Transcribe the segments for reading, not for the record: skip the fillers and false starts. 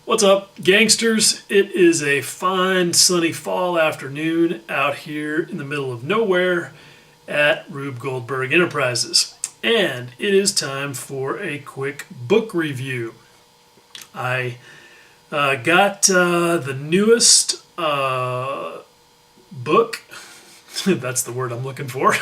What's up, gangsters? It is a fine sunny fall afternoon out here in the middle of nowhere at Rube Goldberg Enterprises. And it is time for a quick book review. I got the newest book. That's the word I'm looking for.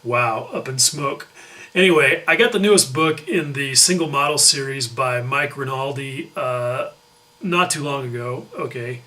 Wow, up in smoke. Anyway, I got the newest book in the single model series by Mike Rinaldi not too long ago. Okay.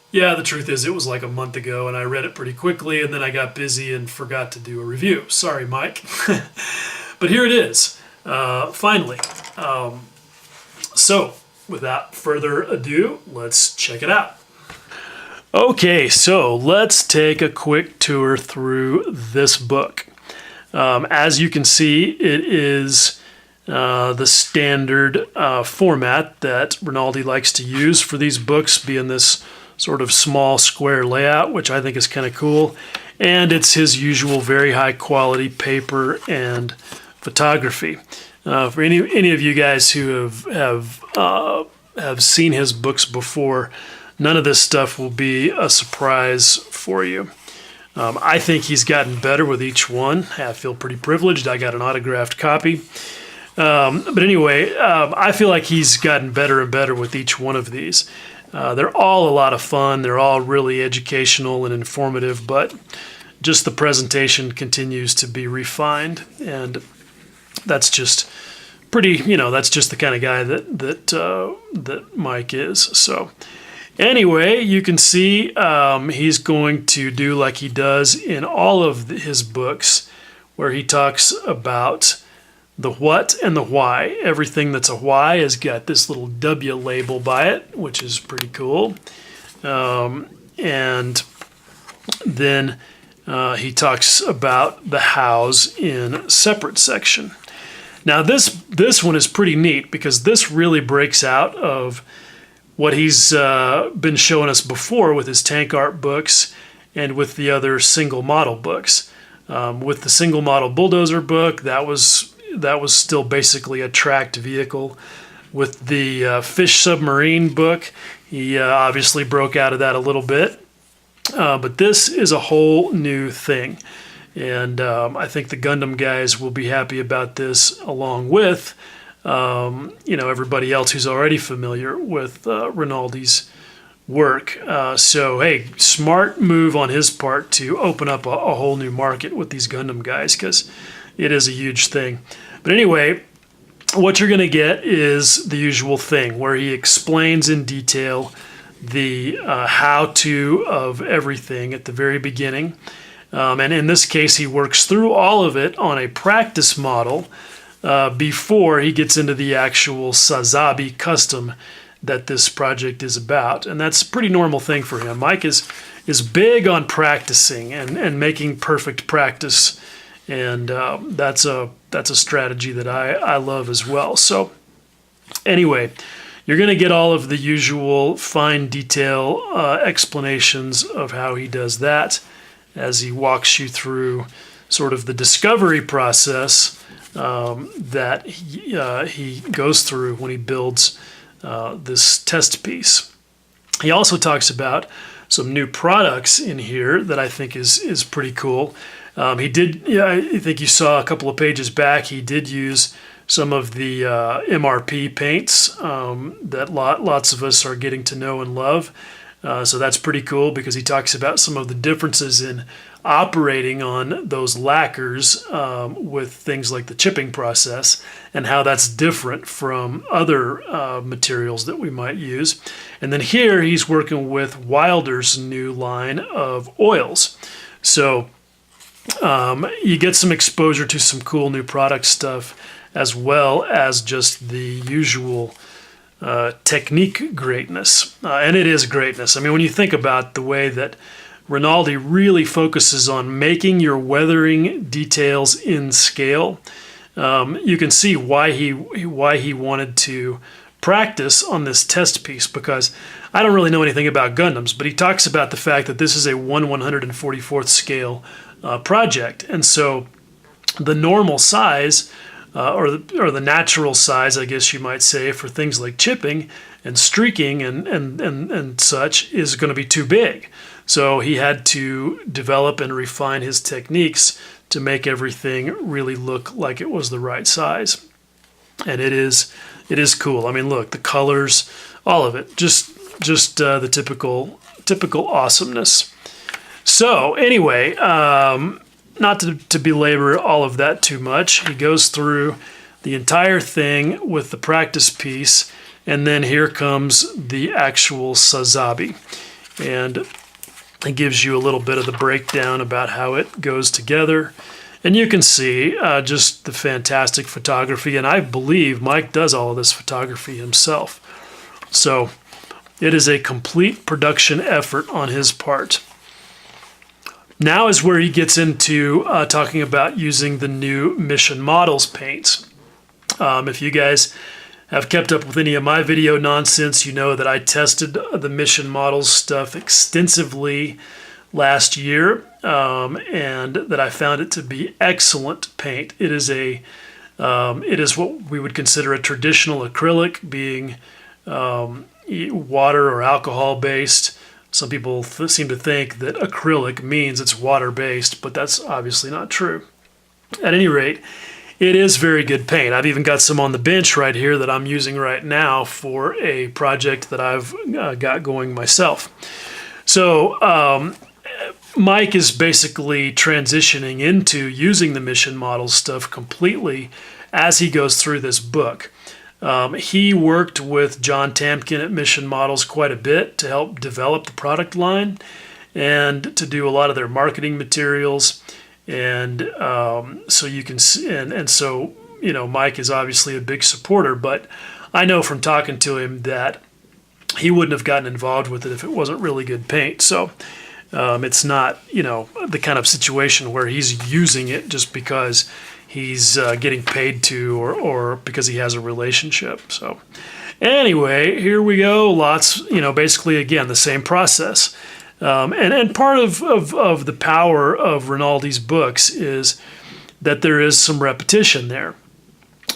Yeah, the truth is it was like a month ago and I read it pretty quickly and then I got busy and forgot to do a review. Sorry, Mike. But here it is, finally. So, without further ado, let's check it out. Okay, so let's take a quick tour through this book. As you can see, it is the standard format that Rinaldi likes to use for these books, being this sort of small square layout, which I think is kind of cool. And it's his usual very high quality paper and photography. For any of you guys who have seen his books before, none of this stuff will be a surprise for you. I think he's gotten better with each one. I feel pretty privileged. I got an autographed copy. But anyway, I feel like he's gotten better and better with each one of these. They're all a lot of fun. They're all really educational and informative, but just the presentation continues to be refined. And that's just pretty, that's just the kind of guy that Mike is. So anyway, you can see he's going to do like he does in all of his books, where he talks about the what and the why. Everything that's a why has got this little W label by it, which is pretty cool. And then he talks about the hows in a separate section. Now this one is pretty neat because this really breaks out of what he's been showing us before with his tank art books and with the other single model books. With the single model bulldozer book, that was still basically a tracked vehicle. With the fish submarine book, he obviously broke out of that a little bit. But this is a whole new thing. And I think the Gundam guys will be happy about this, along with everybody else who's already familiar with Rinaldi's work. So, hey, smart move on his part to open up a whole new market with these Gundam guys, because it is a huge thing. But anyway, what you're going to get is the usual thing, where he explains in detail the how-to of everything at the very beginning. And in this case, he works through all of it on a practice model before he gets into the actual sazabi custom that this project is about. And that's a pretty normal thing for him. Mike is big on practicing and making perfect practice. And that's a strategy that I love as well. So anyway, you're going to get all of the usual fine detail explanations of how he does that as he walks you through sort of the discovery process that he goes through when he builds this test piece. He also talks about some new products in here that I think is pretty cool. I think you saw a couple of pages back, he did use some of the MRP paints that lots of us are getting to know and love. So that's pretty cool because he talks about some of the differences in operating on those lacquers with things like the chipping process and how that's different from other materials that we might use. And then here he's working with Wilder's new line of oils. So you get some exposure to some cool new product stuff as well as just the usual technique greatness. And it is greatness. I mean, when you think about the way that Rinaldi really focuses on making your weathering details in scale, you can see why he wanted to practice on this test piece, because I don't really know anything about Gundams, but he talks about the fact that this is a 1/144th scale project. And so the normal size or the natural size, I guess you might say, for things like chipping and streaking and such is going to be too big. So he had to develop and refine his techniques to make everything really look like it was the right size. And it is cool. I mean, look, the colors, all of it, just the typical awesomeness. So anyway, not to belabor all of that too much, he goes through the entire thing with the practice piece, and then here comes the actual sazabi. And it gives you a little bit of the breakdown about how it goes together. And you can see just the fantastic photography, and I believe Mike does all of this photography himself. So it is a complete production effort on his part. Now is where he gets into talking about using the new Mission Models paints. If you guys have kept up with any of my video nonsense, you know that I tested the Mission Models stuff extensively last year, and that I found it to be excellent paint. It is what we would consider a traditional acrylic, being water or alcohol based. Some people seem to think that acrylic means it's water based, but that's obviously not true. At any rate, it is very good paint. I've even got some on the bench right here that I'm using right now for a project that I've got going myself. So Mike is basically transitioning into using the Mission Models stuff completely as he goes through this book. He worked with John Tamkin at Mission Models quite a bit to help develop the product line and to do a lot of their marketing materials. And so you can see, and so, you know, Mike is obviously a big supporter, but I know from talking to him that he wouldn't have gotten involved with it if it wasn't really good paint. So it's not, you know, the kind of situation where he's using it just because he's getting paid to or because he has a relationship. So anyway, here we go. Lots, you know, basically, again, the same process. And part of the power of Rinaldi's books is that there is some repetition there.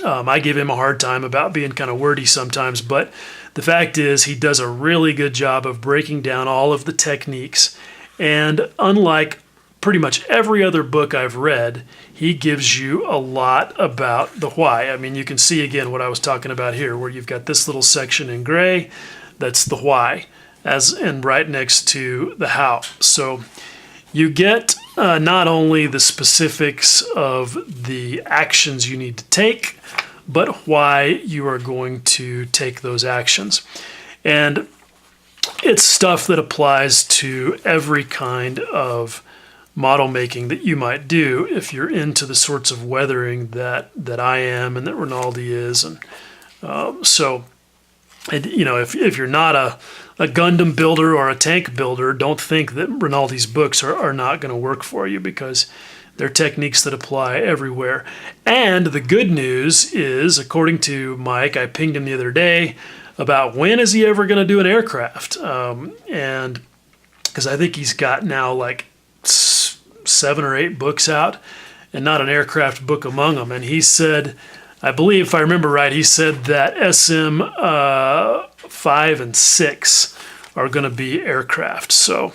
I give him a hard time about being kind of wordy sometimes, but the fact is he does a really good job of breaking down all of the techniques. And unlike pretty much every other book I've read, he gives you a lot about the why. I mean, you can see again what I was talking about here, where you've got this little section in gray, that's the why, and right next to the how. So you get not only the specifics of the actions you need to take, but why you are going to take those actions. And it's stuff that applies to every kind of model making that you might do if you're into the sorts of weathering that I am and that Rinaldi is. And you know, if you're not a Gundam builder or a tank builder, don't think that Rinaldi's books are not going to work for you, because they're techniques that apply everywhere. And the good news is, according to Mike, I pinged him the other day about when is he ever going to do an aircraft. And because I think he's got now like 7 or 8 books out and not an aircraft book among them. And he said, I believe if I remember right, he said that SM5 and 6 are going to be aircraft. So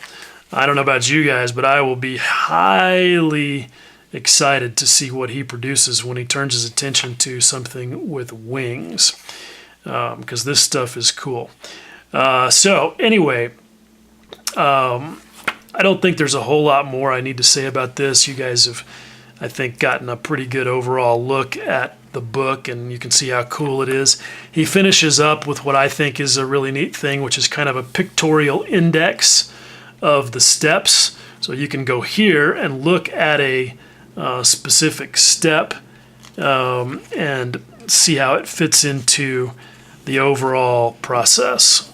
I don't know about you guys, but I will be highly excited to see what he produces when he turns his attention to something with wings, because this stuff is cool. So anyway, I don't think there's a whole lot more I need to say about this. You guys have, I think, gotten a pretty good overall look at the book, and you can see how cool it is. He finishes up with what I think is a really neat thing, which is kind of a pictorial index of the steps. So you can go here and look at a specific step and see how it fits into the overall process.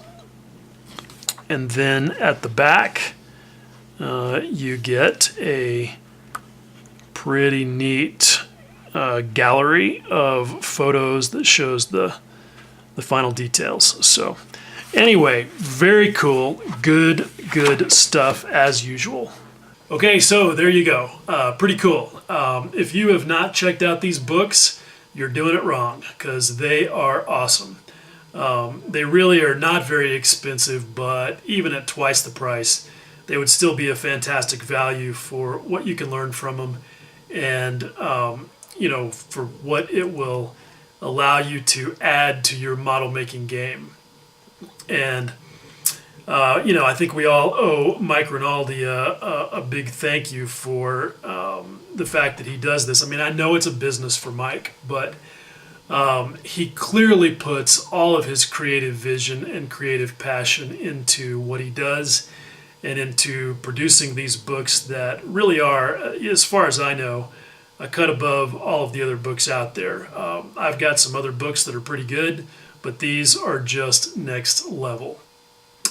And then at the back, you get a pretty neat gallery of photos that shows the final details. So anyway, very cool, good stuff as usual. Okay, so there you go. Pretty cool. If you have not checked out these books, you're doing it wrong, because they are awesome. They really are not very expensive, but even at twice the price, they would still be a fantastic value for what you can learn from them, and for what it will allow you to add to your model making game. And I think we all owe Mike Rinaldi a big thank you for the fact that he does this. I mean, I know it's a business for Mike, but he clearly puts all of his creative vision and creative passion into what he does and into producing these books that really are, as far as I know, a cut above all of the other books out there. I've got some other books that are pretty good, but these are just next level.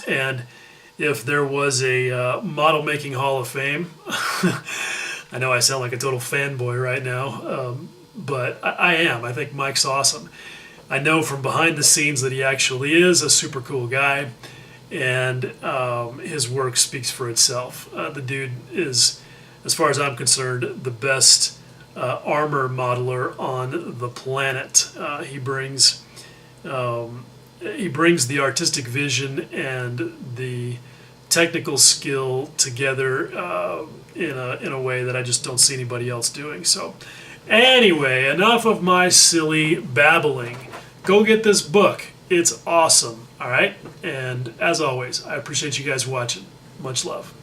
And if there was a model making Hall of Fame, I know I sound like a total fanboy right now, but I am. I think Mike's awesome. I know from behind the scenes that he actually is a super cool guy, and his work speaks for itself. The dude is, as far as I'm concerned, the best armor modeler on the planet. He brings the artistic vision and the technical skill together in a way that I just don't see anybody else doing. So anyway, enough of my silly babbling. Go get this book. It's awesome. All right? And as always, I appreciate you guys watching. Much love.